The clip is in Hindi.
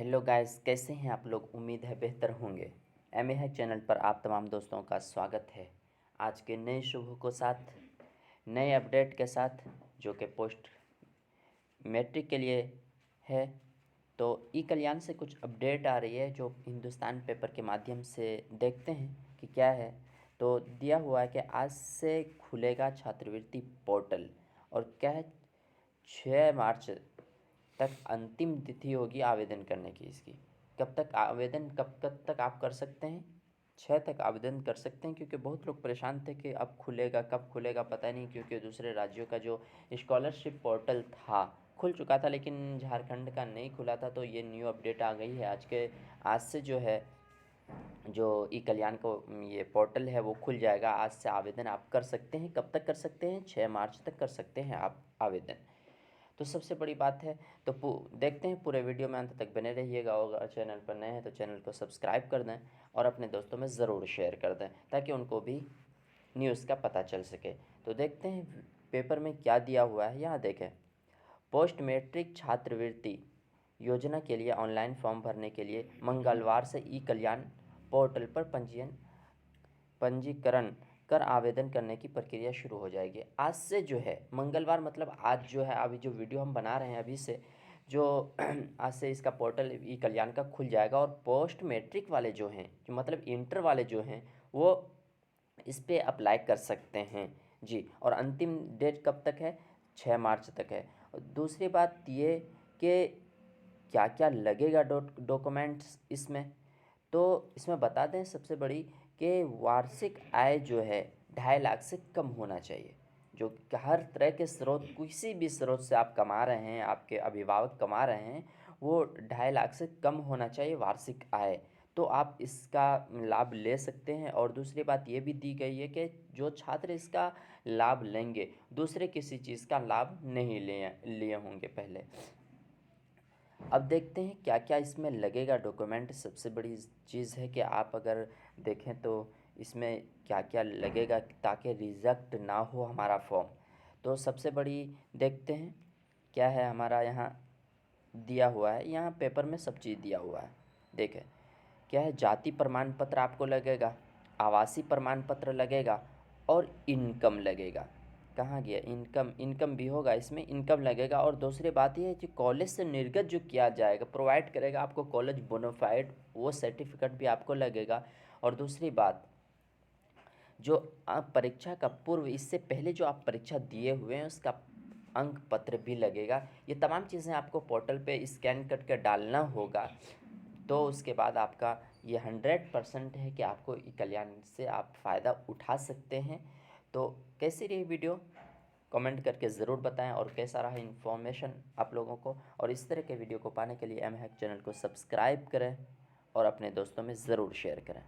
हेलो गाइस, कैसे हैं आप लोग। उम्मीद है बेहतर होंगे। एम ए हैक चैनल पर आप तमाम दोस्तों का स्वागत है। आज के नए शुभ को साथ नए अपडेट के साथ जो कि पोस्ट मैट्रिक के लिए है। तो ई कल्याण से कुछ अपडेट आ रही है जो हिंदुस्तान पेपर के माध्यम से देखते हैं कि क्या है। तो दिया हुआ है कि आज से खुलेगा छात्रवृत्ति पोर्टल और क्या है 6 मार्च तक अंतिम तिथि होगी आवेदन करने की। इसकी कब तक आवेदन कब तक आप कर सकते हैं, 6 तक आवेदन कर सकते हैं। क्योंकि बहुत लोग परेशान थे कि अब खुलेगा कब खुलेगा पता नहीं, क्योंकि दूसरे राज्यों का जो स्कॉलरशिप पोर्टल था खुल चुका था लेकिन झारखंड का नहीं खुला था। तो ये न्यू अपडेट आ गई है आज से जो है जो ई कल्याण को ये पोर्टल है वो खुल जाएगा। आज से आवेदन आप कर सकते हैं। कब तक कर सकते हैं, 6 मार्च तक कर सकते हैं आप आवेदन। तो सबसे बड़ी बात है। तो देखते हैं पूरे वीडियो में अंत तक बने रहिएगा। अगर चैनल पर नए हैं तो चैनल को सब्सक्राइब कर दें और अपने दोस्तों में ज़रूर शेयर कर दें ताकि उनको भी न्यूज़ का पता चल सके। तो देखते हैं पेपर में क्या दिया हुआ है। यहाँ देखें, पोस्ट मैट्रिक छात्रवृत्ति योजना के लिए ऑनलाइन फॉर्म भरने के लिए मंगलवार से ई कल्याण पोर्टल पर पंजीकरण कर आवेदन करने की प्रक्रिया शुरू हो जाएगी। आज से जो है मंगलवार, मतलब आज जो है अभी जो वीडियो हम बना रहे हैं अभी से जो आज से इसका पोर्टल ई कल्याण का खुल जाएगा। और पोस्ट मैट्रिक वाले जो हैं, जो मतलब इंटर वाले जो हैं, वो इस पर अप्लाई कर सकते हैं जी। और अंतिम डेट कब तक है, 6 मार्च तक है। और दूसरी बात ये कि क्या क्या लगेगा डॉक्यूमेंट्स इसमें। तो इसमें बता दें सबसे बड़ी कि वार्षिक आय जो है 2.5 लाख से कम होना चाहिए। जो कि हर तरह के स्रोत, किसी भी स्रोत से आप कमा रहे हैं, आपके अभिभावक कमा रहे हैं, वो 2.5 लाख से कम होना चाहिए वार्षिक आय। तो आप इसका लाभ ले सकते हैं। और दूसरी बात ये भी दी गई है कि जो छात्र इसका लाभ लेंगे दूसरे किसी चीज़ का लाभ नहीं लिए होंगे पहले। अब देखते हैं क्या क्या इसमें लगेगा डॉक्यूमेंट। सबसे बड़ी चीज़ है कि आप अगर देखें तो इसमें क्या क्या लगेगा ताकि रिजेक्ट ना हो हमारा फॉर्म। तो सबसे बड़ी देखते हैं क्या है हमारा यहाँ दिया हुआ है। यहाँ पेपर में सब चीज़ दिया हुआ है। देखें क्या है, जाति प्रमाण पत्र आपको लगेगा, आवासीय प्रमाण पत्र लगेगा और इनकम लगेगा। कहाँ गया इनकम, इनकम भी होगा इसमें, इनकम लगेगा। और दूसरी बात यह है कि कॉलेज से निर्गत जो किया जाएगा, प्रोवाइड करेगा आपको कॉलेज बोनाफाइड, वो सर्टिफिकेट भी आपको लगेगा। और दूसरी बात, जो आप परीक्षा का पूर्व, इससे पहले जो आप परीक्षा दिए हुए हैं उसका अंक पत्र भी लगेगा। ये तमाम चीज़ें आपको पोर्टल पे स्कैन करके डालना होगा। तो उसके बाद आपका ये 100% है कि आपको ई कल्याण से आप फ़ायदा उठा सकते हैं। तो कैसी रही वीडियो कमेंट करके ज़रूर बताएं और कैसा रहा इन्फॉर्मेशन आप लोगों को। और इस तरह के वीडियो को पाने के लिए एम हैक चैनल को सब्सक्राइब करें और अपने दोस्तों में ज़रूर शेयर करें।